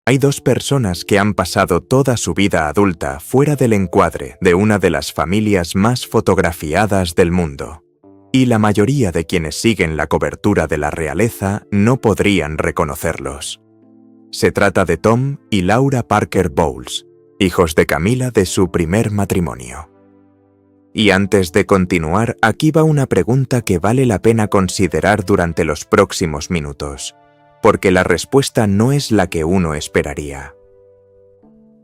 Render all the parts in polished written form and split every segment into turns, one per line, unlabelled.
Hay dos personas que han pasado toda su vida adulta fuera del encuadre de una de las familias más fotografiadas del mundo. Y la mayoría de quienes siguen la cobertura de la realeza no podrían reconocerlos. Se trata de Tom y Laura Parker Bowles, hijos de Camila de su primer matrimonio. Y antes de continuar, aquí va una pregunta que vale la pena considerar durante los próximos minutos, porque la respuesta no es la que uno esperaría.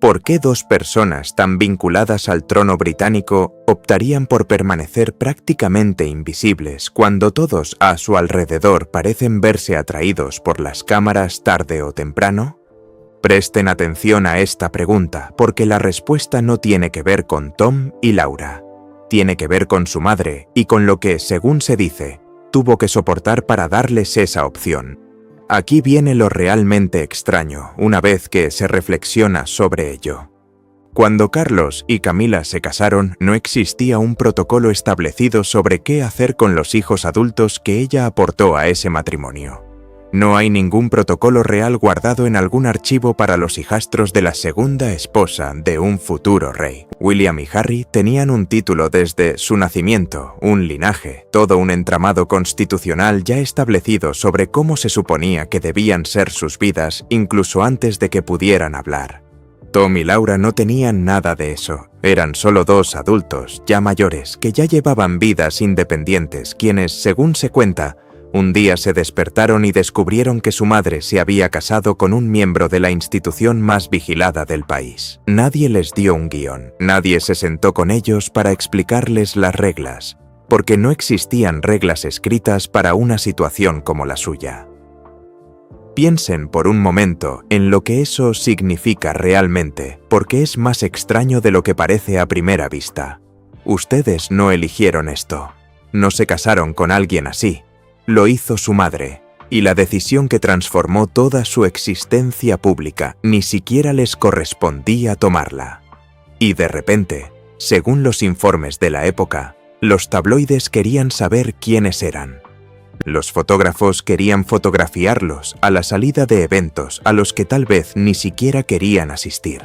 ¿Por qué dos personas tan vinculadas al trono británico optarían por permanecer prácticamente invisibles cuando todos a su alrededor parecen verse atraídos por las cámaras tarde o temprano? Presten atención a esta pregunta, porque la respuesta no tiene que ver con Tom y Laura. Tiene que ver con su madre y con lo que, según se dice, tuvo que soportar para darles esa opción. Aquí viene lo realmente extraño, una vez que se reflexiona sobre ello. Cuando Carlos y Camila se casaron, no existía un protocolo establecido sobre qué hacer con los hijos adultos que ella aportó a ese matrimonio. No hay ningún protocolo real guardado en algún archivo para los hijastros de la segunda esposa de un futuro rey. William y Harry tenían un título desde su nacimiento, un linaje, todo un entramado constitucional ya establecido sobre cómo se suponía que debían ser sus vidas incluso antes de que pudieran hablar. Tom y Laura no tenían nada de eso. Eran solo dos adultos, ya mayores, que ya llevaban vidas independientes, quienes, según se cuenta, un día se despertaron y descubrieron que su madre se había casado con un miembro de la institución más vigilada del país. Nadie les dio un guión, nadie se sentó con ellos para explicarles las reglas, porque no existían reglas escritas para una situación como la suya. Piensen por un momento en lo que eso significa realmente, porque es más extraño de lo que parece a primera vista. Ustedes no eligieron esto, no se casaron con alguien así. Lo hizo su madre, y la decisión que transformó toda su existencia pública ni siquiera les correspondía tomarla. Y de repente, según los informes de la época, los tabloides querían saber quiénes eran. Los fotógrafos querían fotografiarlos a la salida de eventos a los que tal vez ni siquiera querían asistir.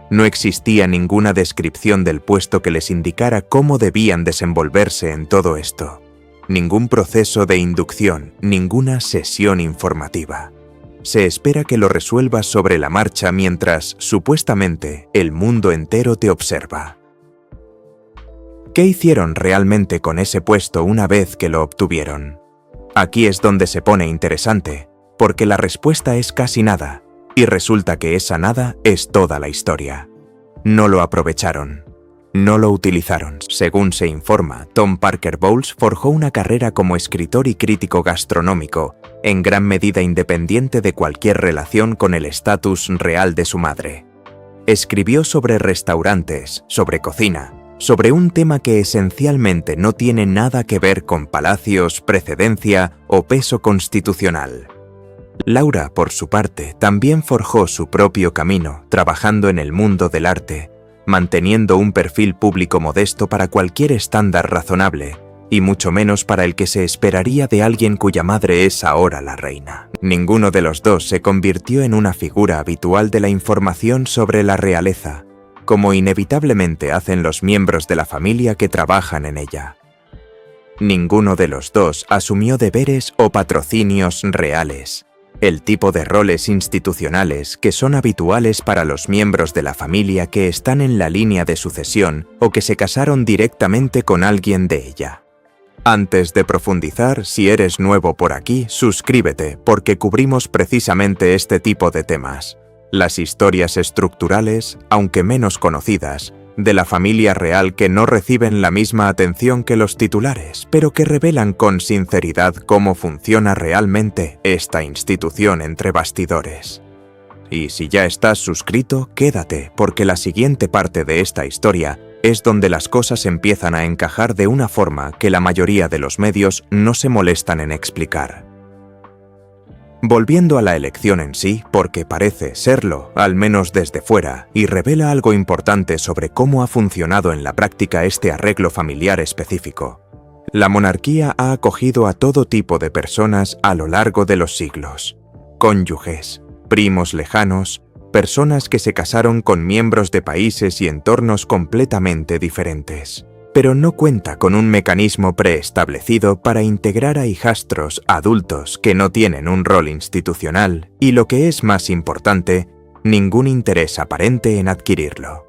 No existía ninguna descripción del puesto que les indicara cómo debían desenvolverse en todo esto. Ningún proceso de inducción, ninguna sesión informativa. Se espera que lo resuelvas sobre la marcha mientras, supuestamente, el mundo entero te observa. ¿Qué hicieron realmente con ese puesto una vez que lo obtuvieron? Aquí es donde se pone interesante, porque la respuesta es casi nada, y resulta que esa nada es toda la historia. No lo aprovecharon. No lo utilizaron. Según se informa, Tom Parker Bowles forjó una carrera como escritor y crítico gastronómico, en gran medida independiente de cualquier relación con el estatus real de su madre. Escribió sobre restaurantes, sobre cocina, sobre un tema que esencialmente no tiene nada que ver con palacios, precedencia o peso constitucional. Laura, por su parte, también forjó su propio camino, trabajando en el mundo del arte, manteniendo un perfil público modesto para cualquier estándar razonable, y mucho menos para el que se esperaría de alguien cuya madre es ahora la reina. Ninguno de los dos se convirtió en una figura habitual de la información sobre la realeza, como inevitablemente hacen los miembros de la familia que trabajan en ella. Ninguno de los dos asumió deberes o patrocinios reales, el tipo de roles institucionales que son habituales para los miembros de la familia que están en la línea de sucesión o que se casaron directamente con alguien de ella. Antes de profundizar, si eres nuevo por aquí, suscríbete porque cubrimos precisamente este tipo de temas. Las historias estructurales, aunque menos conocidas, de la familia real que no reciben la misma atención que los titulares, pero que revelan con sinceridad cómo funciona realmente esta institución entre bastidores. Y si ya estás suscrito, quédate, porque la siguiente parte de esta historia es donde las cosas empiezan a encajar de una forma que la mayoría de los medios no se molestan en explicar. Volviendo a la elección en sí, porque parece serlo, al menos desde fuera, y revela algo importante sobre cómo ha funcionado en la práctica este arreglo familiar específico. La monarquía ha acogido a todo tipo de personas a lo largo de los siglos. Cónyuges, primos lejanos, personas que se casaron con miembros de países y entornos completamente diferentes. Pero no cuenta con un mecanismo preestablecido para integrar a hijastros adultos que no tienen un rol institucional y, lo que es más importante, ningún interés aparente en adquirirlo.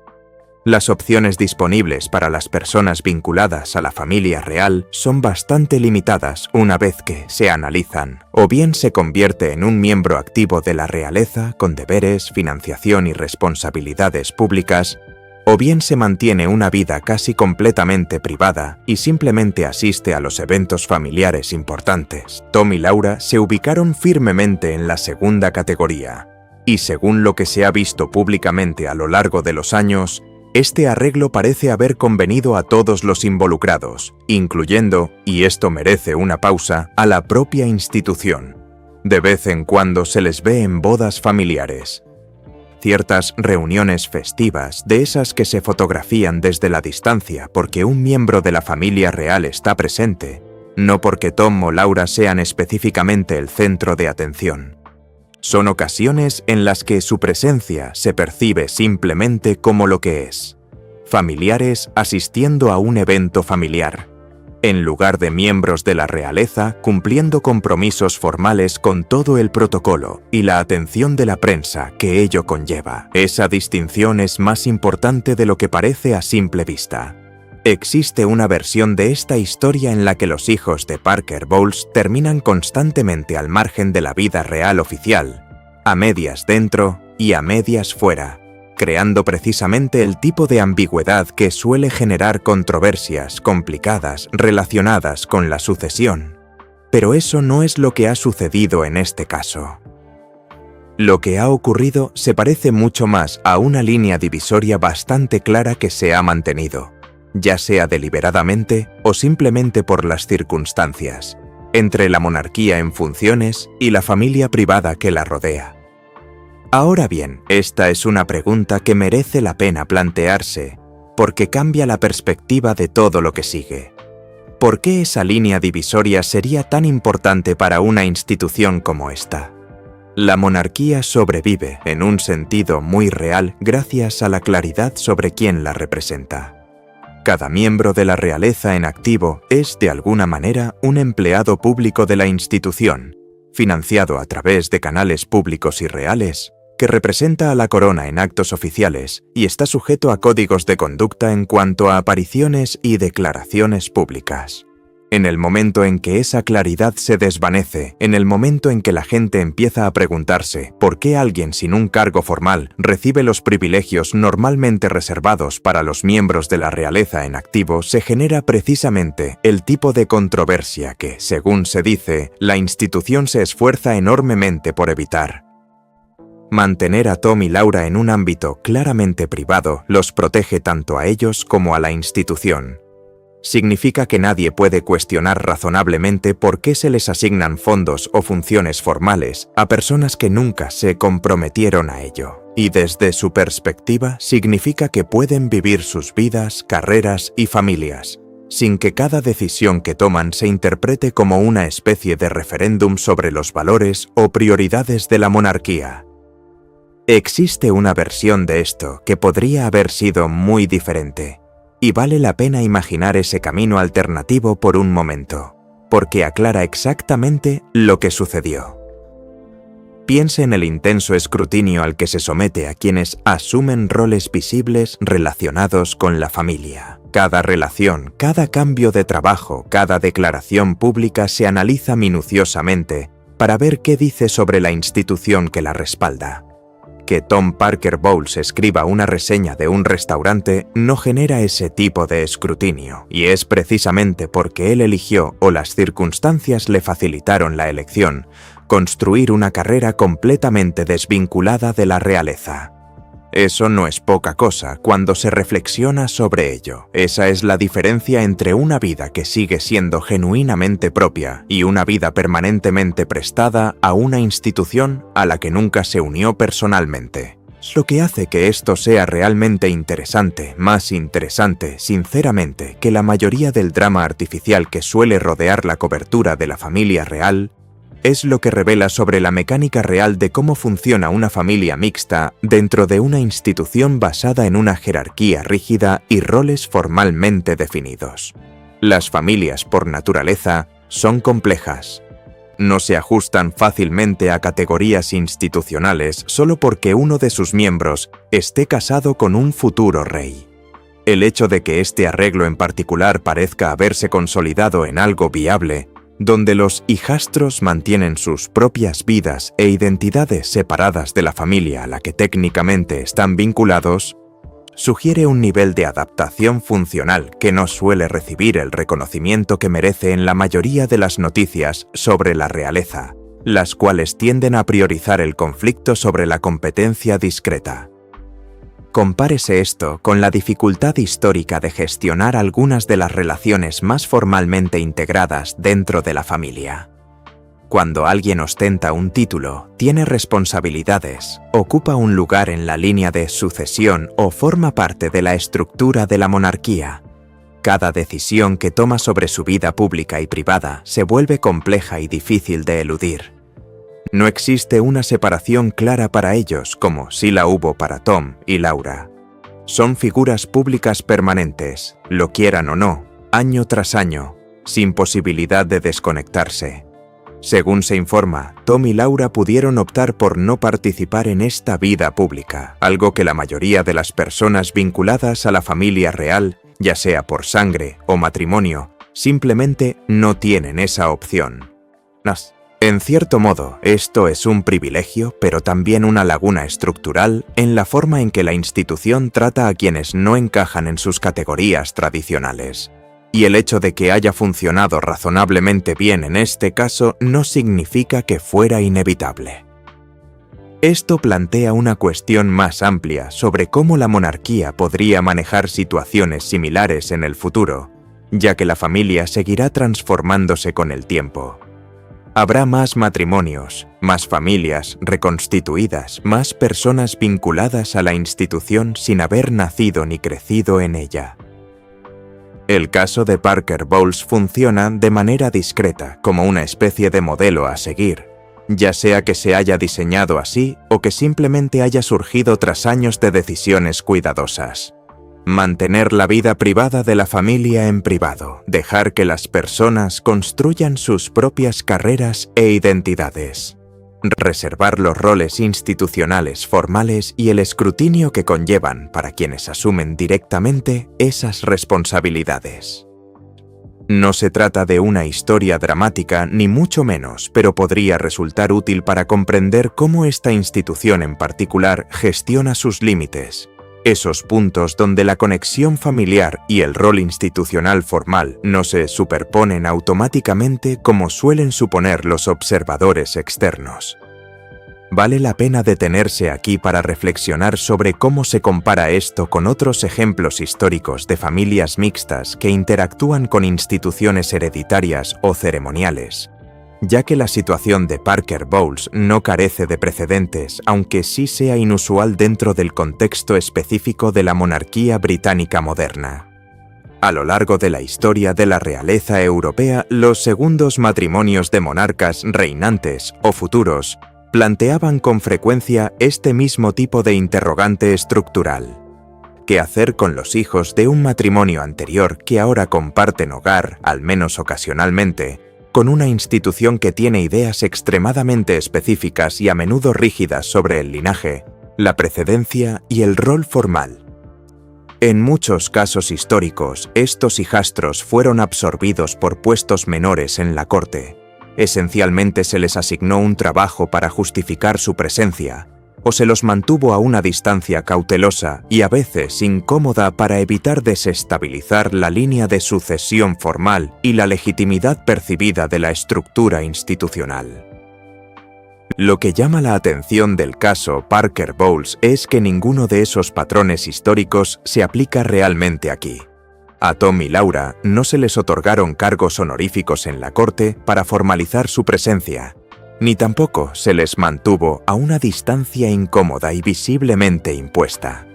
Las opciones disponibles para las personas vinculadas a la familia real son bastante limitadas una vez que se analizan. O bien se convierte en un miembro activo de la realeza con deberes, financiación y responsabilidades públicas, o bien se mantiene una vida casi completamente privada y simplemente asiste a los eventos familiares importantes. Tom y Laura se ubicaron firmemente en la segunda categoría, y según lo que se ha visto públicamente a lo largo de los años, este arreglo parece haber convenido a todos los involucrados, incluyendo, y esto merece una pausa, a la propia institución. De vez en cuando se les ve en bodas familiares. Ciertas reuniones festivas, de esas que se fotografían desde la distancia porque un miembro de la familia real está presente, no porque Tom o Laura sean específicamente el centro de atención. Son ocasiones en las que su presencia se percibe simplemente como lo que es: familiares asistiendo a un evento familiar, en lugar de miembros de la realeza cumpliendo compromisos formales con todo el protocolo y la atención de la prensa que ello conlleva. Esa distinción es más importante de lo que parece a simple vista. Existe una versión de esta historia en la que los hijos de Parker Bowles terminan constantemente al margen de la vida real oficial, a medias dentro y a medias fuera, creando precisamente el tipo de ambigüedad que suele generar controversias complicadas relacionadas con la sucesión. Pero eso no es lo que ha sucedido en este caso. Lo que ha ocurrido se parece mucho más a una línea divisoria bastante clara que se ha mantenido, ya sea deliberadamente o simplemente por las circunstancias, entre la monarquía en funciones y la familia privada que la rodea. Ahora bien, esta es una pregunta que merece la pena plantearse, porque cambia la perspectiva de todo lo que sigue. ¿Por qué esa línea divisoria sería tan importante para una institución como esta? La monarquía sobrevive, en un sentido muy real, gracias a la claridad sobre quién la representa. Cada miembro de la realeza en activo es, de alguna manera, un empleado público de la institución, financiado a través de canales públicos y reales, que representa a la corona en actos oficiales y está sujeto a códigos de conducta en cuanto a apariciones y declaraciones públicas. En el momento en que esa claridad se desvanece, en el momento en que la gente empieza a preguntarse por qué alguien sin un cargo formal recibe los privilegios normalmente reservados para los miembros de la realeza en activo, se genera precisamente el tipo de controversia que, según se dice, la institución se esfuerza enormemente por evitar. Mantener a Tom y Laura en un ámbito claramente privado los protege tanto a ellos como a la institución. Significa que nadie puede cuestionar razonablemente por qué se les asignan fondos o funciones formales a personas que nunca se comprometieron a ello. Y desde su perspectiva, significa que pueden vivir sus vidas, carreras y familias, sin que cada decisión que toman se interprete como una especie de referéndum sobre los valores o prioridades de la monarquía. Existe una versión de esto que podría haber sido muy diferente. Y vale la pena imaginar ese camino alternativo por un momento, porque aclara exactamente lo que sucedió. Piense en el intenso escrutinio al que se somete a quienes asumen roles visibles relacionados con la familia. Cada relación, cada cambio de trabajo, cada declaración pública se analiza minuciosamente para ver qué dice sobre la institución que la respalda. Que Tom Parker Bowles escriba una reseña de un restaurante no genera ese tipo de escrutinio, y es precisamente porque él eligió, o las circunstancias le facilitaron la elección, construir una carrera completamente desvinculada de la realeza. Eso no es poca cosa cuando se reflexiona sobre ello. Esa es la diferencia entre una vida que sigue siendo genuinamente propia y una vida permanentemente prestada a una institución a la que nunca se unió personalmente. Lo que hace que esto sea realmente interesante, más interesante, sinceramente, que la mayoría del drama artificial que suele rodear la cobertura de la familia real, Es lo que revela sobre la mecánica real de cómo funciona una familia mixta dentro de una institución basada en una jerarquía rígida y roles formalmente definidos. Las familias, por naturaleza, son complejas. No se ajustan fácilmente a categorías institucionales solo porque uno de sus miembros esté casado con un futuro rey. El hecho de que este arreglo en particular parezca haberse consolidado en algo viable, donde los hijastros mantienen sus propias vidas e identidades separadas de la familia a la que técnicamente están vinculados, sugiere un nivel de adaptación funcional que no suele recibir el reconocimiento que merece en la mayoría de las noticias sobre la realeza, las cuales tienden a priorizar el conflicto sobre la competencia discreta. Compárese esto con la dificultad histórica de gestionar algunas de las relaciones más formalmente integradas dentro de la familia. Cuando alguien ostenta un título, tiene responsabilidades, ocupa un lugar en la línea de sucesión o forma parte de la estructura de la monarquía, cada decisión que toma sobre su vida pública y privada se vuelve compleja y difícil de eludir. No existe una separación clara para ellos como sí la hubo para Tom y Laura. Son figuras públicas permanentes, lo quieran o no, año tras año, sin posibilidad de desconectarse. Según se informa, Tom y Laura pudieron optar por no participar en esta vida pública, algo que la mayoría de las personas vinculadas a la familia real, ya sea por sangre o matrimonio, simplemente no tienen esa opción. En cierto modo, esto es un privilegio, pero también una laguna estructural en la forma en que la institución trata a quienes no encajan en sus categorías tradicionales. Y el hecho de que haya funcionado razonablemente bien en este caso no significa que fuera inevitable. Esto plantea una cuestión más amplia sobre cómo la monarquía podría manejar situaciones similares en el futuro, ya que la familia seguirá transformándose con el tiempo. Habrá más matrimonios, más familias reconstituidas, más personas vinculadas a la institución sin haber nacido ni crecido en ella. El caso de Parker Bowles funciona de manera discreta como una especie de modelo a seguir, ya sea que se haya diseñado así o que simplemente haya surgido tras años de decisiones cuidadosas. Mantener la vida privada de la familia en privado, dejar que las personas construyan sus propias carreras e identidades. Reservar los roles institucionales formales y el escrutinio que conllevan para quienes asumen directamente esas responsabilidades. No se trata de una historia dramática ni mucho menos, pero podría resultar útil para comprender cómo esta institución en particular gestiona sus límites. Esos puntos donde la conexión familiar y el rol institucional formal no se superponen automáticamente como suelen suponer los observadores externos. Vale la pena detenerse aquí para reflexionar sobre cómo se compara esto con otros ejemplos históricos de familias mixtas que interactúan con instituciones hereditarias o ceremoniales, ya que la situación de Parker Bowles no carece de precedentes, aunque sí sea inusual dentro del contexto específico de la monarquía británica moderna. A lo largo de la historia de la realeza europea, los segundos matrimonios de monarcas reinantes o futuros planteaban con frecuencia este mismo tipo de interrogante estructural. ¿Qué hacer con los hijos de un matrimonio anterior que ahora comparten hogar, al menos ocasionalmente, con una institución que tiene ideas extremadamente específicas y a menudo rígidas sobre el linaje, la precedencia y el rol formal? En muchos casos históricos, estos hijastros fueron absorbidos por puestos menores en la corte. Esencialmente se les asignó un trabajo para justificar su presencia, o se los mantuvo a una distancia cautelosa y a veces incómoda para evitar desestabilizar la línea de sucesión formal y la legitimidad percibida de la estructura institucional. Lo que llama la atención del caso Parker Bowles es que ninguno de esos patrones históricos se aplica realmente aquí. A Tom y Laura no se les otorgaron cargos honoríficos en la corte para formalizar su presencia, ni tampoco se les mantuvo a una distancia incómoda y visiblemente impuesta.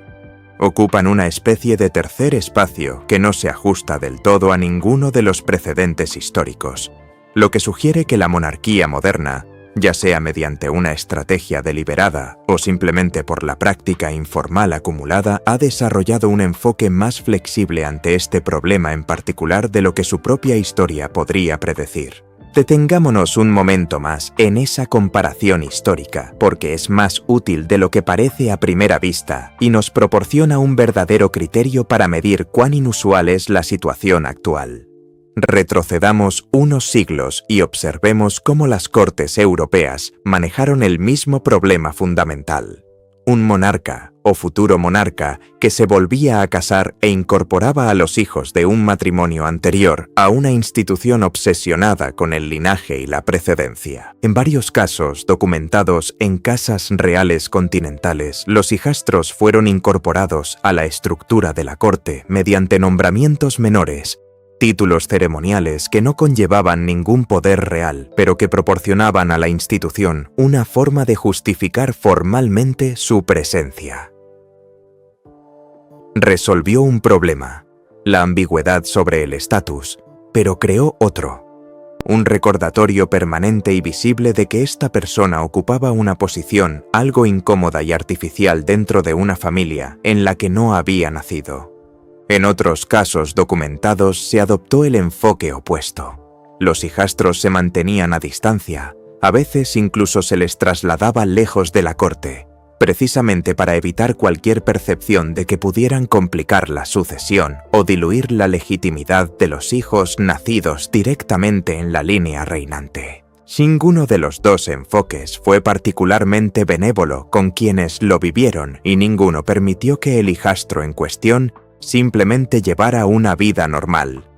Ocupan una especie de tercer espacio que no se ajusta del todo a ninguno de los precedentes históricos, lo que sugiere que la monarquía moderna, ya sea mediante una estrategia deliberada o simplemente por la práctica informal acumulada, ha desarrollado un enfoque más flexible ante este problema en particular de lo que su propia historia podría predecir. Detengámonos un momento más en esa comparación histórica, porque es más útil de lo que parece a primera vista y nos proporciona un verdadero criterio para medir cuán inusual es la situación actual. Retrocedamos unos siglos y observemos cómo las cortes europeas manejaron el mismo problema fundamental. Un monarca o futuro monarca que se volvía a casar e incorporaba a los hijos de un matrimonio anterior a una institución obsesionada con el linaje y la precedencia. En varios casos documentados en casas reales continentales, los hijastros fueron incorporados a la estructura de la corte mediante nombramientos menores, títulos ceremoniales que no conllevaban ningún poder real, pero que proporcionaban a la institución una forma de justificar formalmente su presencia. Resolvió un problema, la ambigüedad sobre el estatus, pero creó otro, un recordatorio permanente y visible de que esta persona ocupaba una posición algo incómoda y artificial dentro de una familia en la que no había nacido. En otros casos documentados se adoptó el enfoque opuesto. Los hijastros se mantenían a distancia, a veces incluso se les trasladaba lejos de la corte, precisamente para evitar cualquier percepción de que pudieran complicar la sucesión o diluir la legitimidad de los hijos nacidos directamente en la línea reinante. Ninguno de los dos enfoques fue particularmente benévolo con quienes lo vivieron y ninguno permitió que el hijastro en cuestión simplemente llevara una vida normal.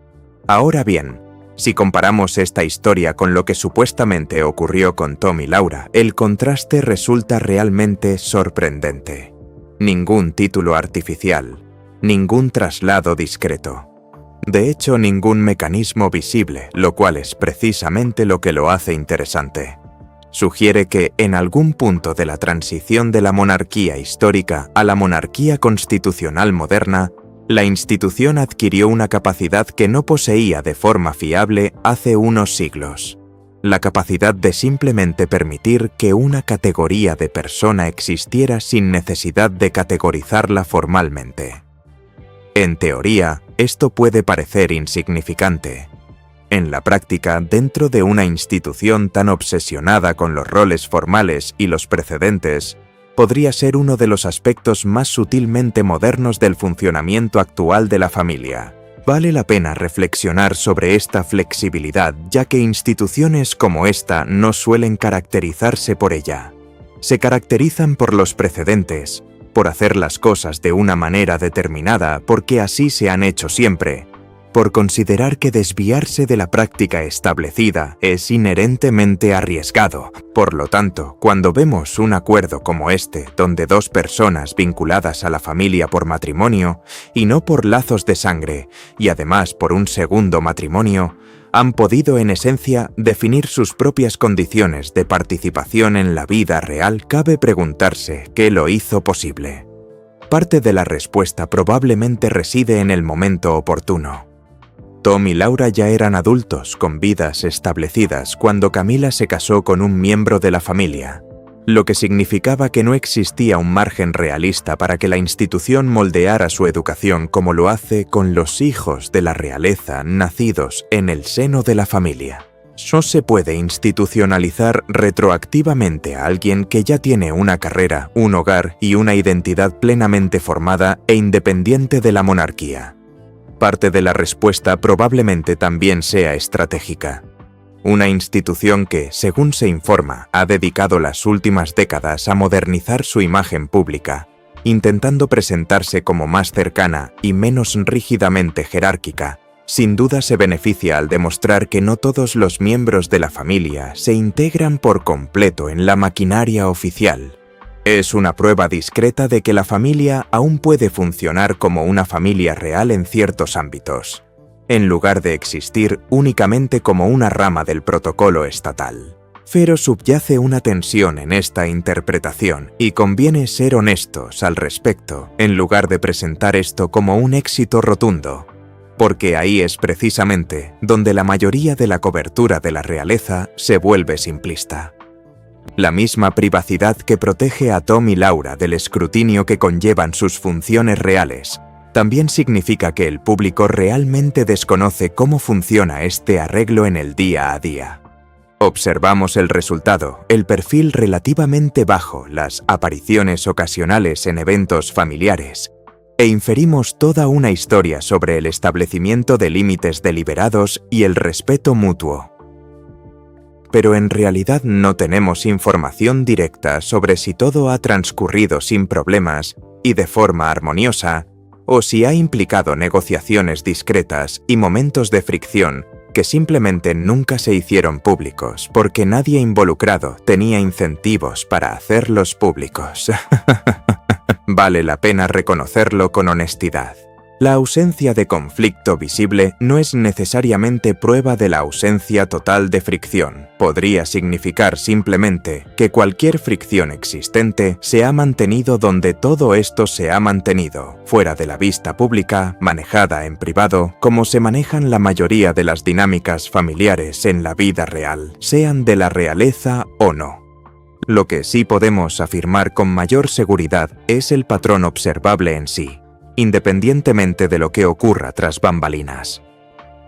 Ahora bien, si comparamos esta historia con lo que supuestamente ocurrió con Tom y Laura, el contraste resulta realmente sorprendente. Ningún título artificial, ningún traslado discreto. De hecho, ningún mecanismo visible, lo cual es precisamente lo que lo hace interesante. Sugiere que, en algún punto de la transición de la monarquía histórica a la monarquía constitucional moderna, la institución adquirió una capacidad que no poseía de forma fiable hace unos siglos: la capacidad de simplemente permitir que una categoría de persona existiera sin necesidad de categorizarla formalmente. En teoría, esto puede parecer insignificante. En la práctica, dentro de una institución tan obsesionada con los roles formales y los precedentes, podría ser uno de los aspectos más sutilmente modernos del funcionamiento actual de la familia. Vale la pena reflexionar sobre esta flexibilidad, ya que instituciones como esta no suelen caracterizarse por ella. Se caracterizan por los precedentes, por hacer las cosas de una manera determinada porque así se han hecho siempre, por considerar que desviarse de la práctica establecida es inherentemente arriesgado. Por lo tanto, cuando vemos un acuerdo como este, donde dos personas vinculadas a la familia por matrimonio, y no por lazos de sangre, y además por un segundo matrimonio, han podido en esencia definir sus propias condiciones de participación en la vida real, cabe preguntarse qué lo hizo posible. Parte de la respuesta probablemente reside en el momento oportuno. Tom y Laura ya eran adultos con vidas establecidas cuando Camila se casó con un miembro de la familia, lo que significaba que no existía un margen realista para que la institución moldeara su educación como lo hace con los hijos de la realeza nacidos en el seno de la familia. No se puede institucionalizar retroactivamente a alguien que ya tiene una carrera, un hogar y una identidad plenamente formada e independiente de la monarquía. Parte de la respuesta probablemente también sea estratégica. Una institución que, según se informa, ha dedicado las últimas décadas a modernizar su imagen pública, intentando presentarse como más cercana y menos rígidamente jerárquica, sin duda se beneficia al demostrar que no todos los miembros de la familia se integran por completo en la maquinaria oficial. Es una prueba discreta de que la familia aún puede funcionar como una familia real en ciertos ámbitos, en lugar de existir únicamente como una rama del protocolo estatal. Pero subyace una tensión en esta interpretación y conviene ser honestos al respecto, en lugar de presentar esto como un éxito rotundo. porque ahí es precisamente donde la mayoría de la cobertura de la realeza se vuelve simplista. La misma privacidad que protege a Tom y Laura del escrutinio que conllevan sus funciones reales, también significa que el público realmente desconoce cómo funciona este arreglo en el día a día. Observamos el resultado, el perfil relativamente bajo, las apariciones ocasionales en eventos familiares, e inferimos toda una historia sobre el establecimiento de límites deliberados y el respeto mutuo. Pero en realidad no tenemos información directa sobre si todo ha transcurrido sin problemas y de forma armoniosa, o si ha implicado negociaciones discretas y momentos de fricción que simplemente nunca se hicieron públicos porque nadie involucrado tenía incentivos para hacerlos públicos. Vale la pena reconocerlo con honestidad. La ausencia de conflicto visible no es necesariamente prueba de la ausencia total de fricción. Podría significar simplemente que cualquier fricción existente se ha mantenido donde todo esto se ha mantenido, fuera de la vista pública, manejada en privado, como se manejan la mayoría de las dinámicas familiares en la vida real, sean de la realeza o no. Lo que sí podemos afirmar con mayor seguridad es el patrón observable en sí, independientemente de lo que ocurra tras bambalinas.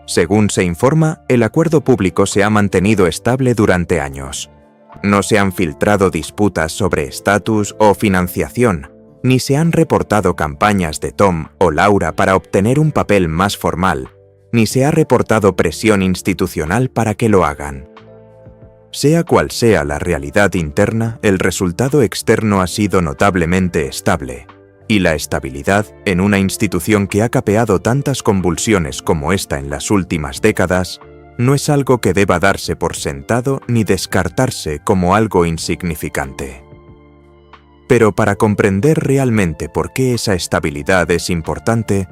Según se informa, el acuerdo público se ha mantenido estable durante años. No se han filtrado disputas sobre estatus o financiación, ni se han reportado campañas de Tom o Laura para obtener un papel más formal, ni se ha reportado presión institucional para que lo hagan. Sea cual sea la realidad interna, el resultado externo ha sido notablemente estable, y la estabilidad en una institución que ha capeado tantas convulsiones como esta en las últimas décadas no es algo que deba darse por sentado ni descartarse como algo insignificante. Pero para comprender realmente por qué esa estabilidad es importante,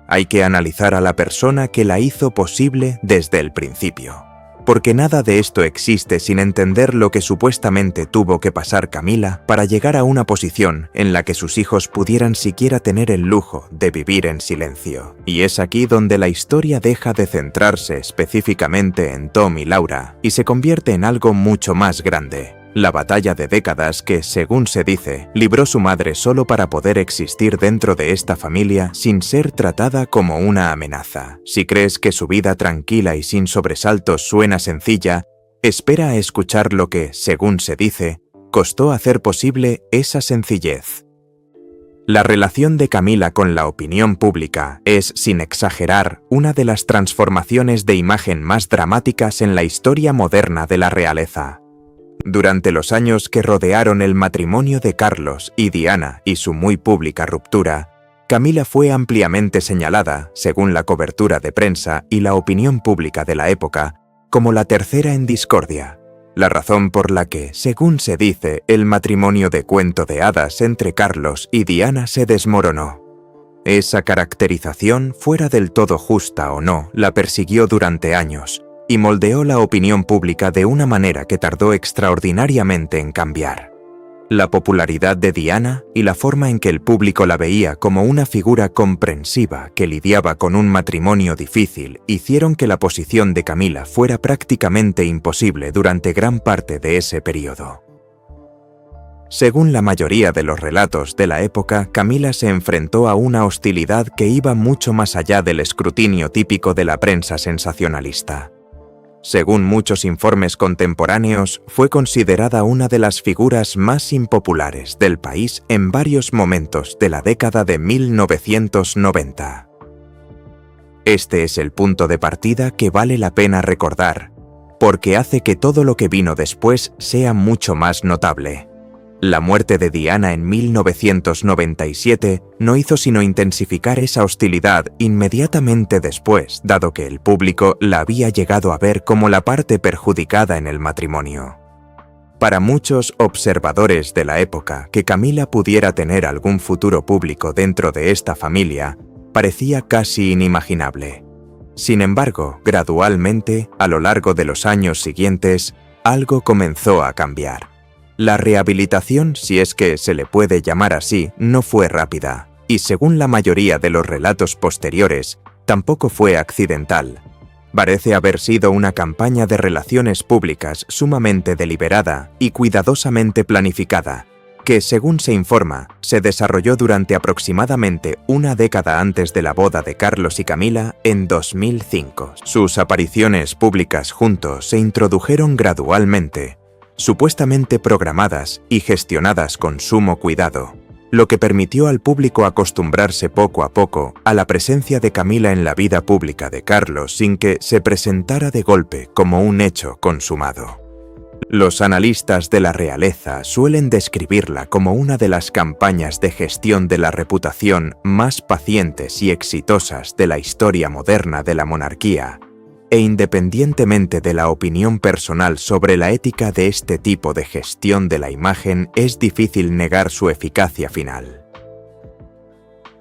hay que analizar a la persona que la hizo posible desde el principio. Porque nada de esto existe sin entender lo que supuestamente tuvo que pasar Camila para llegar a una posición en la que sus hijos pudieran siquiera tener el lujo de vivir en silencio. Y es aquí donde la historia deja de centrarse específicamente en Tom y Laura y se convierte en algo mucho más grande. La batalla de décadas que, según se dice, libró su madre solo para poder existir dentro de esta familia sin ser tratada como una amenaza. Si crees que su vida tranquila y sin sobresaltos suena sencilla, espera a escuchar lo que, según se dice, costó hacer posible esa sencillez. La relación de Camila con la opinión pública es, sin exagerar, una de las transformaciones de imagen más dramáticas en la historia moderna de la realeza. Durante los años que rodearon el matrimonio de Carlos y Diana y su muy pública ruptura, Camila fue ampliamente señalada, según la cobertura de prensa y la opinión pública de la época, como la tercera en discordia, la razón por la que, según se dice, el matrimonio de cuento de hadas entre Carlos y Diana se desmoronó. Esa caracterización, fuera del todo justa o no, la persiguió durante años, y moldeó la opinión pública de una manera que tardó extraordinariamente en cambiar. La popularidad de Diana y la forma en que el público la veía como una figura comprensiva que lidiaba con un matrimonio difícil hicieron que la posición de Camila fuera prácticamente imposible durante gran parte de ese periodo. Según la mayoría de los relatos de la época, Camila se enfrentó a una hostilidad que iba mucho más allá del escrutinio típico de la prensa sensacionalista. Según muchos informes contemporáneos, fue considerada una de las figuras más impopulares del país en varios momentos de la década de 1990. Este es el punto de partida que vale la pena recordar, porque hace que todo lo que vino después sea mucho más notable. La muerte de Diana en 1997 no hizo sino intensificar esa hostilidad inmediatamente después, dado que el público la había llegado a ver como la parte perjudicada en el matrimonio. Para muchos observadores de la época, que Camila pudiera tener algún futuro público dentro de esta familia parecía casi inimaginable. Sin embargo, gradualmente, a lo largo de los años siguientes, algo comenzó a cambiar. La rehabilitación, si es que se le puede llamar así, no fue rápida, y según la mayoría de los relatos posteriores, tampoco fue accidental. Parece haber sido una campaña de relaciones públicas sumamente deliberada y cuidadosamente planificada, que, según se informa, se desarrolló durante aproximadamente una década antes de la boda de Carlos y Camila en 2005. Sus apariciones públicas juntos se introdujeron gradualmente, supuestamente programadas y gestionadas con sumo cuidado, lo que permitió al público acostumbrarse poco a poco a la presencia de Camila en la vida pública de Carlos sin que se presentara de golpe como un hecho consumado. Los analistas de la realeza suelen describirla como una de las campañas de gestión de la reputación más pacientes y exitosas de la historia moderna de la monarquía, e independientemente de la opinión personal sobre la ética de este tipo de gestión de la imagen, es difícil negar su eficacia final.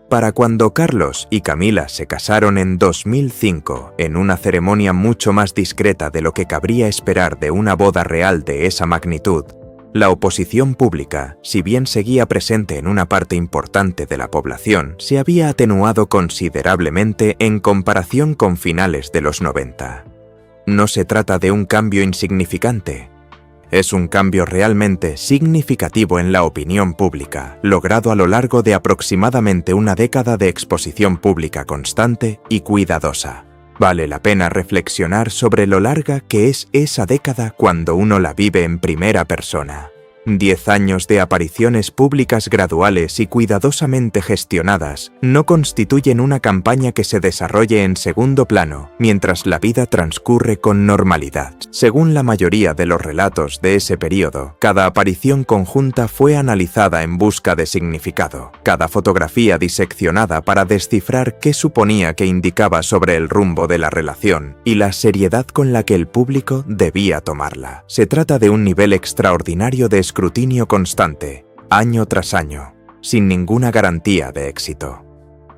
Para cuando Carlos y Camila se casaron en 2005, en una ceremonia mucho más discreta de lo que cabría esperar de una boda real de esa magnitud, la oposición pública, si bien seguía presente en una parte importante de la población, se había atenuado considerablemente en comparación con finales de los 90. No se trata de un cambio insignificante. Es un cambio realmente significativo en la opinión pública, logrado a lo largo de aproximadamente una década de exposición pública constante y cuidadosa. Vale la pena reflexionar sobre lo larga que es esa década cuando uno la vive en primera persona. 10 años de apariciones públicas graduales y cuidadosamente gestionadas no constituyen una campaña que se desarrolle en segundo plano mientras la vida transcurre con normalidad. Según la mayoría de los relatos de ese periodo, cada aparición conjunta fue analizada en busca de significado, cada fotografía diseccionada para descifrar qué suponía que indicaba sobre el rumbo de la relación y la seriedad con la que el público debía tomarla. Se trata de un nivel extraordinario de escrutinio constante, año tras año, sin ninguna garantía de éxito.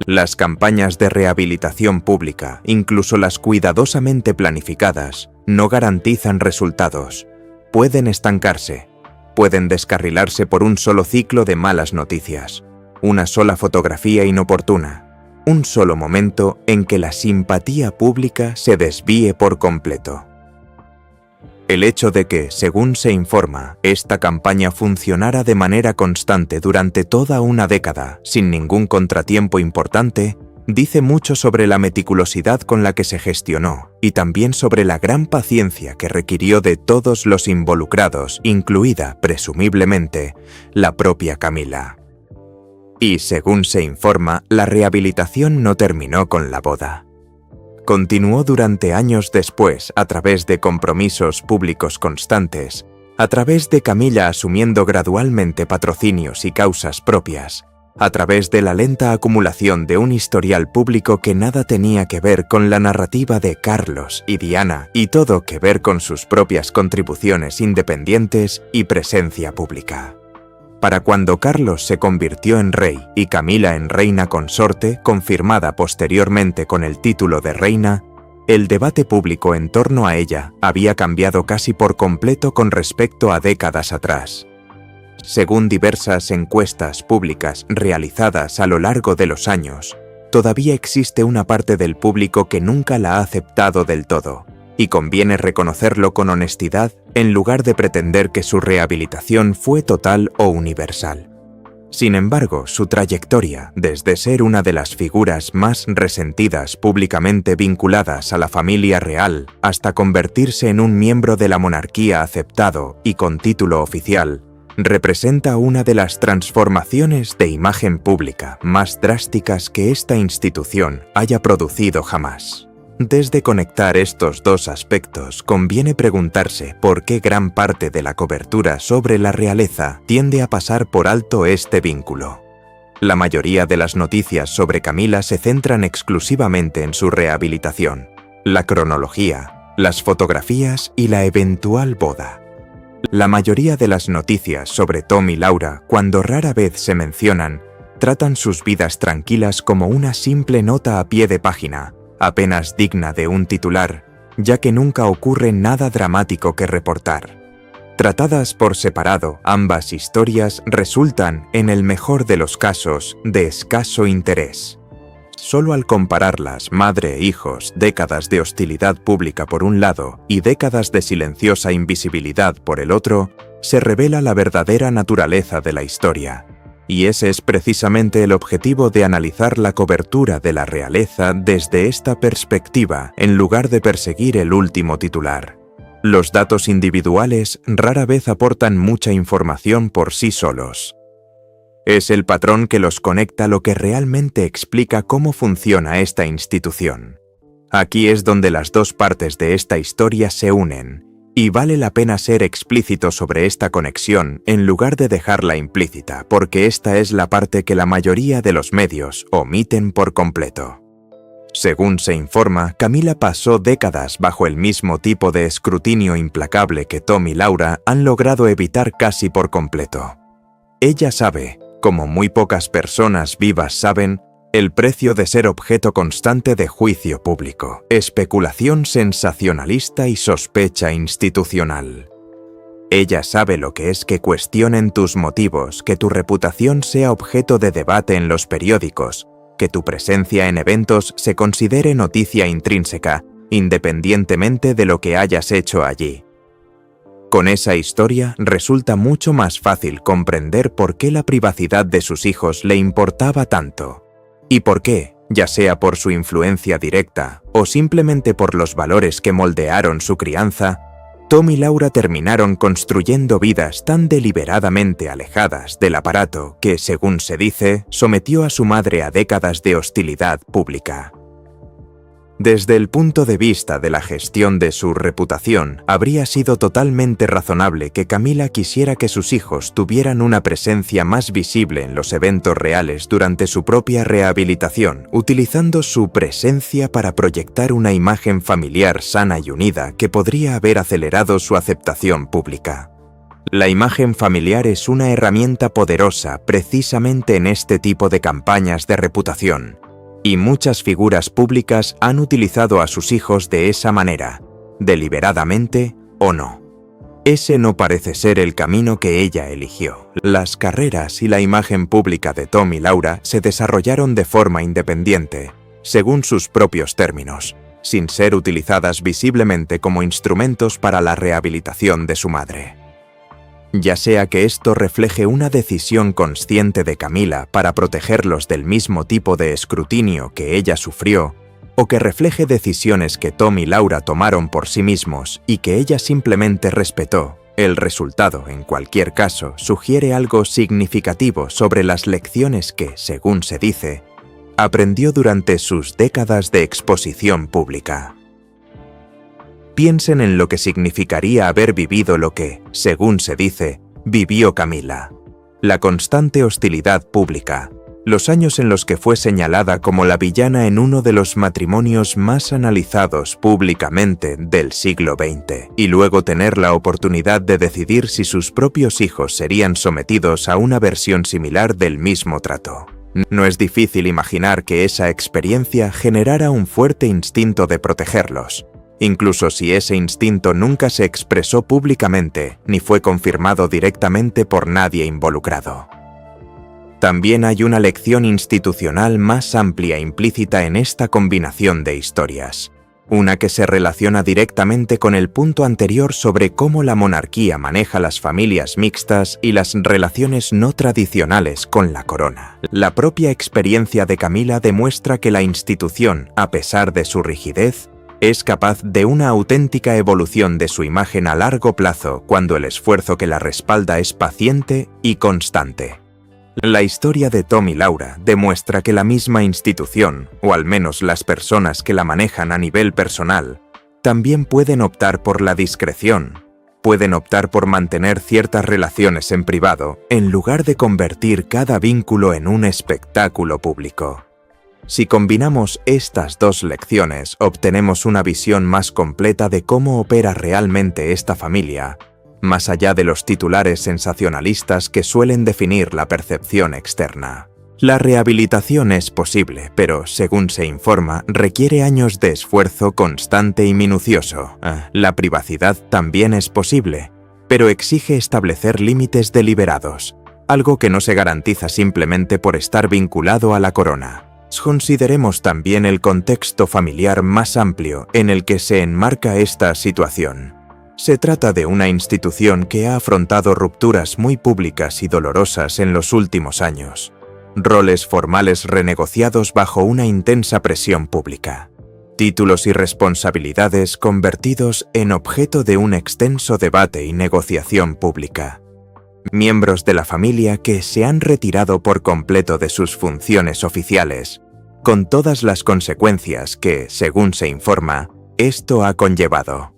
Las campañas de rehabilitación pública, incluso las cuidadosamente planificadas, no garantizan resultados. Pueden estancarse, pueden descarrilarse por un solo ciclo de malas noticias, una sola fotografía inoportuna, un solo momento en que la simpatía pública se desvíe por completo. El hecho de que, según se informa, esta campaña funcionara de manera constante durante toda una década, sin ningún contratiempo importante, dice mucho sobre la meticulosidad con la que se gestionó y también sobre la gran paciencia que requirió de todos los involucrados, incluida, presumiblemente, la propia Camila. Y, según se informa, la rehabilitación no terminó con la boda. Continuó durante años después a través de compromisos públicos constantes, a través de Camila asumiendo gradualmente patrocinios y causas propias, a través de la lenta acumulación de un historial público que nada tenía que ver con la narrativa de Carlos y Diana y todo que ver con sus propias contribuciones independientes y presencia pública. Para cuando Carlos se convirtió en rey y Camila en reina consorte, confirmada posteriormente con el título de reina, el debate público en torno a ella había cambiado casi por completo con respecto a décadas atrás. Según diversas encuestas públicas realizadas a lo largo de los años, todavía existe una parte del público que nunca la ha aceptado del todo, y conviene reconocerlo con honestidad en lugar de pretender que su rehabilitación fue total o universal. Sin embargo, su trayectoria, desde ser una de las figuras más resentidas públicamente vinculadas a la familia real hasta convertirse en un miembro de la monarquía aceptado y con título oficial, representa una de las transformaciones de imagen pública más drásticas que esta institución haya producido jamás. Desde conectar estos dos aspectos, conviene preguntarse por qué gran parte de la cobertura sobre la realeza tiende a pasar por alto este vínculo. La mayoría de las noticias sobre Camila se centran exclusivamente en su rehabilitación, la cronología, las fotografías y la eventual boda. La mayoría de las noticias sobre Tom y Laura, cuando rara vez se mencionan, tratan sus vidas tranquilas como una simple nota a pie de página, apenas digna de un titular, ya que nunca ocurre nada dramático que reportar. Tratadas por separado, ambas historias resultan, en el mejor de los casos, de escaso interés. solo al compararlas, madre e hijos, décadas de hostilidad pública por un lado y décadas de silenciosa invisibilidad por el otro, se revela la verdadera naturaleza de la historia. Y ese es precisamente el objetivo de analizar la cobertura de la realeza desde esta perspectiva, en lugar de perseguir el último titular. Los datos individuales rara vez aportan mucha información por sí solos. Es el patrón que los conecta lo que realmente explica cómo funciona esta institución. Aquí es donde las dos partes de esta historia se unen, y vale la pena ser explícito sobre esta conexión en lugar de dejarla implícita, porque esta es la parte que la mayoría de los medios omiten por completo. Según se informa, Camila pasó décadas bajo el mismo tipo de escrutinio implacable que Tom y Laura han logrado evitar casi por completo. Ella sabe, como muy pocas personas vivas saben, el precio de ser objeto constante de juicio público, especulación sensacionalista y sospecha institucional. Ella sabe lo que es que cuestionen tus motivos, que tu reputación sea objeto de debate en los periódicos, que tu presencia en eventos se considere noticia intrínseca, independientemente de lo que hayas hecho allí. Con esa historia resulta mucho más fácil comprender por qué la privacidad de sus hijos le importaba tanto, y por qué, ya sea por su influencia directa o simplemente por los valores que moldearon su crianza, Tom y Laura terminaron construyendo vidas tan deliberadamente alejadas del aparato que, según se dice, sometió a su madre a décadas de hostilidad pública. Desde el punto de vista de la gestión de su reputación, habría sido totalmente razonable que Camila quisiera que sus hijos tuvieran una presencia más visible en los eventos reales durante su propia rehabilitación, utilizando su presencia para proyectar una imagen familiar sana y unida que podría haber acelerado su aceptación pública. La imagen familiar es una herramienta poderosa precisamente en este tipo de campañas de reputación. Y muchas figuras públicas han utilizado a sus hijos de esa manera, deliberadamente o no. Ese no parece ser el camino que ella eligió. Las carreras y la imagen pública de Tom y Laura se desarrollaron de forma independiente, según sus propios términos, sin ser utilizadas visiblemente como instrumentos para la rehabilitación de su madre. Ya sea que esto refleje una decisión consciente de Camila para protegerlos del mismo tipo de escrutinio que ella sufrió, o que refleje decisiones que Tom y Laura tomaron por sí mismos y que ella simplemente respetó, el resultado, en cualquier caso, sugiere algo significativo sobre las lecciones que, según se dice, aprendió durante sus décadas de exposición pública. Piensen en lo que significaría haber vivido lo que, según se dice, vivió Camila. La constante hostilidad pública, los años en los que fue señalada como la villana en uno de los matrimonios más analizados públicamente del siglo XX, y luego tener la oportunidad de decidir si sus propios hijos serían sometidos a una versión similar del mismo trato. No es difícil imaginar que esa experiencia generara un fuerte instinto de protegerlos, incluso si ese instinto nunca se expresó públicamente ni fue confirmado directamente por nadie involucrado. También hay una lección institucional más amplia implícita en esta combinación de historias, una que se relaciona directamente con el punto anterior sobre cómo la monarquía maneja las familias mixtas y las relaciones no tradicionales con la corona. La propia experiencia de Camila demuestra que la institución, a pesar de su rigidez, es capaz de una auténtica evolución de su imagen a largo plazo cuando el esfuerzo que la respalda es paciente y constante. La historia de Tom y Laura demuestra que la misma institución, o al menos las personas que la manejan a nivel personal, también pueden optar por la discreción, pueden optar por mantener ciertas relaciones en privado en lugar de convertir cada vínculo en un espectáculo público. Si combinamos estas dos lecciones, obtenemos una visión más completa de cómo opera realmente esta familia, más allá de los titulares sensacionalistas que suelen definir la percepción externa. La rehabilitación es posible, pero, según se informa, requiere años de esfuerzo constante y minucioso. La privacidad también es posible, pero exige establecer límites deliberados, algo que no se garantiza simplemente por estar vinculado a la corona. Consideremos también el contexto familiar más amplio en el que se enmarca esta situación. Se trata de una institución que ha afrontado rupturas muy públicas y dolorosas en los últimos años, roles formales renegociados bajo una intensa presión pública, títulos y responsabilidades convertidos en objeto de un extenso debate y negociación pública, miembros de la familia que se han retirado por completo de sus funciones oficiales, con todas las consecuencias que, según se informa, esto ha conllevado.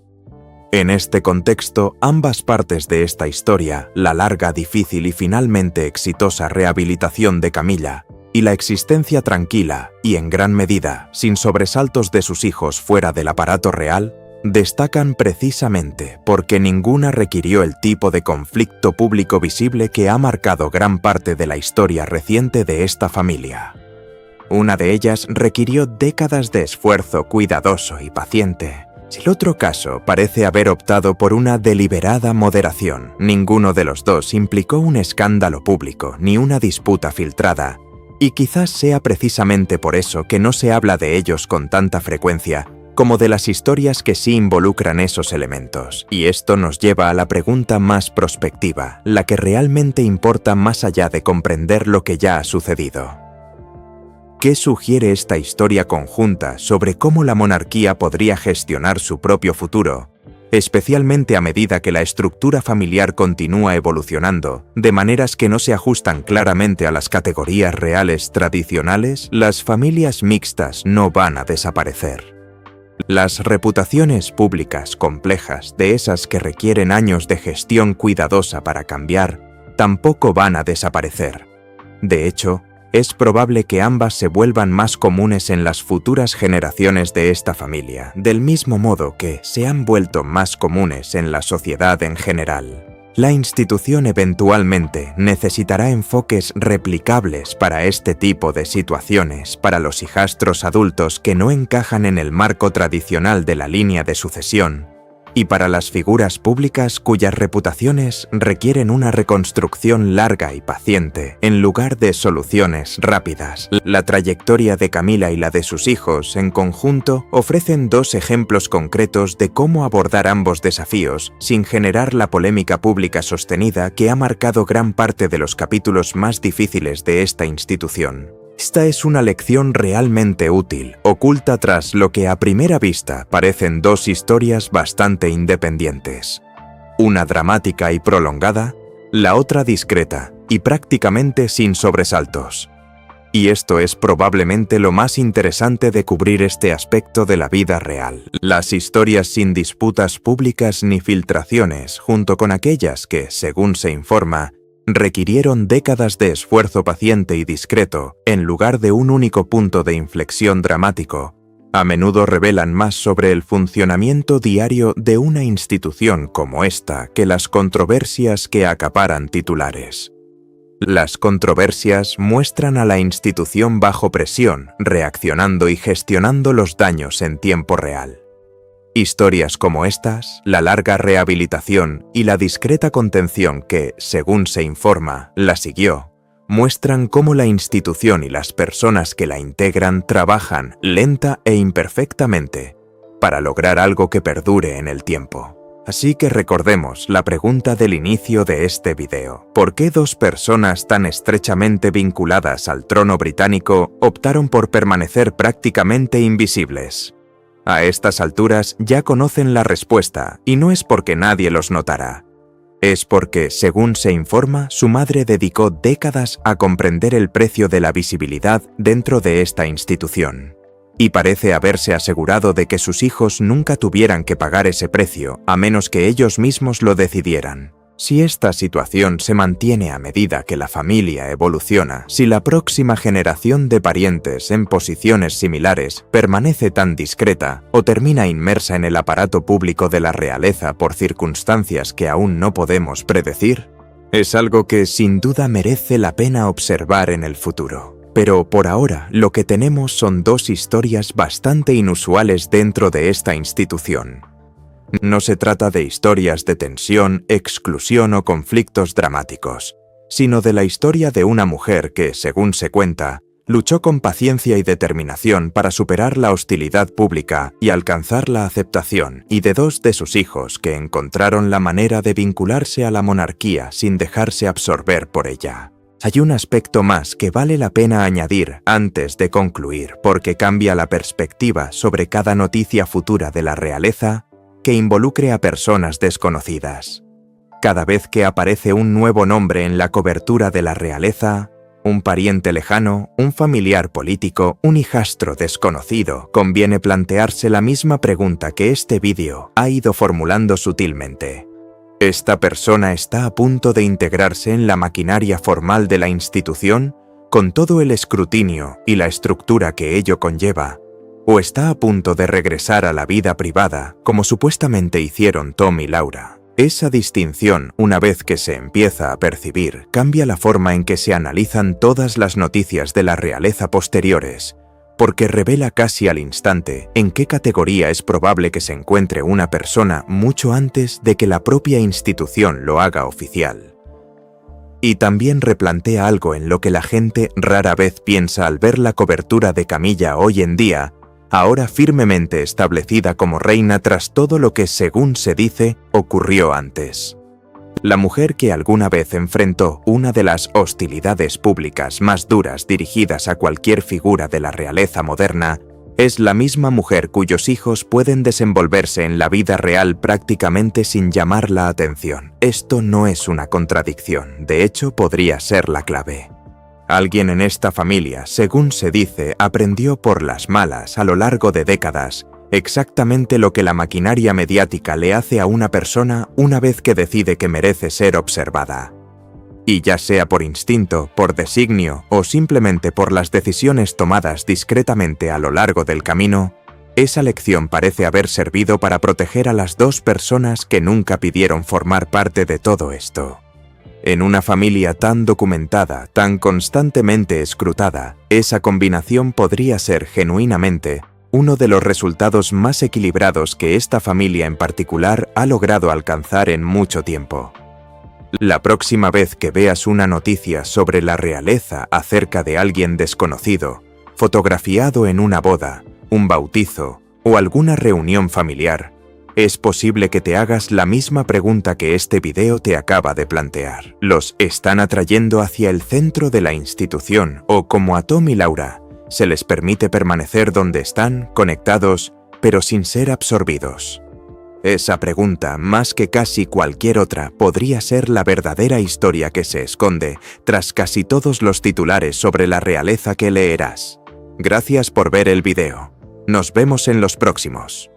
En este contexto, ambas partes de esta historia, la larga, difícil y finalmente exitosa rehabilitación de Camilla y la existencia tranquila y, en gran medida, sin sobresaltos de sus hijos fuera del aparato real, destacan precisamente porque ninguna requirió el tipo de conflicto público visible que ha marcado gran parte de la historia reciente de esta familia. Una de ellas requirió décadas de esfuerzo cuidadoso y paciente. Si el otro caso parece haber optado por una deliberada moderación, ninguno de los dos implicó un escándalo público ni una disputa filtrada, y quizás sea precisamente por eso que no se habla de ellos con tanta frecuencia como de las historias que sí involucran esos elementos. Y esto nos lleva a la pregunta más prospectiva, la que realmente importa más allá de comprender lo que ya ha sucedido. ¿Qué sugiere esta historia conjunta sobre cómo la monarquía podría gestionar su propio futuro, especialmente a medida que la estructura familiar continúa evolucionando, de maneras que no se ajustan claramente a las categorías reales tradicionales? Las familias mixtas no van a desaparecer. Las reputaciones públicas complejas, de esas que requieren años de gestión cuidadosa para cambiar, tampoco van a desaparecer. De hecho, es probable que ambas se vuelvan más comunes en las futuras generaciones de esta familia, del mismo modo que se han vuelto más comunes en la sociedad en general. La institución eventualmente necesitará enfoques replicables para este tipo de situaciones para los hijastros adultos que no encajan en el marco tradicional de la línea de sucesión, y para las figuras públicas cuyas reputaciones requieren una reconstrucción larga y paciente, en lugar de soluciones rápidas. La trayectoria de Camila y la de sus hijos, en conjunto, ofrecen dos ejemplos concretos de cómo abordar ambos desafíos sin generar la polémica pública sostenida que ha marcado gran parte de los capítulos más difíciles de esta institución. Esta es una lección realmente útil, oculta tras lo que a primera vista parecen dos historias bastante independientes. Una dramática y prolongada, la otra discreta y prácticamente sin sobresaltos. Y esto es probablemente lo más interesante de cubrir este aspecto de la vida real. Las historias sin disputas públicas ni filtraciones, junto con aquellas que, según se informa, requirieron décadas de esfuerzo paciente y discreto, en lugar de un único punto de inflexión dramático, a menudo revelan más sobre el funcionamiento diario de una institución como esta que las controversias que acaparan titulares. Las controversias muestran a la institución bajo presión, reaccionando y gestionando los daños en tiempo real. Historias como estas, la larga rehabilitación y la discreta contención que, según se informa, la siguió, muestran cómo la institución y las personas que la integran trabajan lenta e imperfectamente para lograr algo que perdure en el tiempo. Así que recordemos la pregunta del inicio de este video. ¿Por qué dos personas tan estrechamente vinculadas al trono británico optaron por permanecer prácticamente invisibles? A estas alturas ya conocen la respuesta, y no es porque nadie los notara. Es porque, según se informa, su madre dedicó décadas a comprender el precio de la visibilidad dentro de esta institución. Y parece haberse asegurado de que sus hijos nunca tuvieran que pagar ese precio, a menos que ellos mismos lo decidieran. Si esta situación se mantiene a medida que la familia evoluciona, si la próxima generación de parientes en posiciones similares permanece tan discreta o termina inmersa en el aparato público de la realeza por circunstancias que aún no podemos predecir, es algo que sin duda merece la pena observar en el futuro. Pero por ahora lo que tenemos son dos historias bastante inusuales dentro de esta institución. No se trata de historias de tensión, exclusión o conflictos dramáticos, sino de la historia de una mujer que, según se cuenta, Luchó con paciencia y determinación para superar la hostilidad pública y alcanzar la aceptación y de 2 de sus hijos que encontraron la manera de vincularse a la monarquía sin dejarse absorber por ella. Hay un aspecto más que vale la pena añadir antes de concluir porque cambia la perspectiva sobre cada noticia futura de la realeza que involucre a personas desconocidas. Cada vez que aparece un nuevo nombre en la cobertura de la realeza, un pariente lejano, un familiar político, un hijastro desconocido, conviene plantearse la misma pregunta que este vídeo ha ido formulando sutilmente. ¿Esta persona está a punto de integrarse en la maquinaria formal de la institución, con todo el escrutinio y la estructura que ello conlleva? ¿O está a punto de regresar a la vida privada, como supuestamente hicieron Tom y Laura? Esa distinción, una vez que se empieza a percibir, cambia la forma en que se analizan todas las noticias de la realeza posteriores, porque revela casi al instante en qué categoría es probable que se encuentre una persona mucho antes de que la propia institución lo haga oficial. Y también replantea algo en lo que la gente rara vez piensa al ver la cobertura de Camilla hoy en día, ahora firmemente establecida como reina tras todo lo que, según se dice, ocurrió antes. La mujer que alguna vez enfrentó una de las hostilidades públicas más duras dirigidas a cualquier figura de la realeza moderna, es la misma mujer cuyos hijos pueden desenvolverse en la vida real prácticamente sin llamar la atención. Esto no es una contradicción, de hecho podría ser la clave. Alguien en esta familia, según se dice, aprendió por las malas a lo largo de décadas exactamente lo que la maquinaria mediática le hace a una persona una vez que decide que merece ser observada. Y ya sea por instinto, por designio o simplemente por las decisiones tomadas discretamente a lo largo del camino, esa lección parece haber servido para proteger a las 2 personas que nunca pidieron formar parte de todo esto. En una familia tan documentada, tan constantemente escrutada, esa combinación podría ser genuinamente uno de los resultados más equilibrados que esta familia en particular ha logrado alcanzar en mucho tiempo. La próxima vez que veas una noticia sobre la realeza acerca de alguien desconocido, fotografiado en una boda, un bautizo o alguna reunión familiar, es posible que te hagas la misma pregunta que este video te acaba de plantear. ¿Los están atrayendo hacia el centro de la institución o, como a Tom y Laura, se les permite permanecer donde están, conectados, pero sin ser absorbidos? Esa pregunta, más que casi cualquier otra, podría ser la verdadera historia que se esconde tras casi todos los titulares sobre la realeza que leerás. Gracias por ver el video. Nos vemos en los próximos.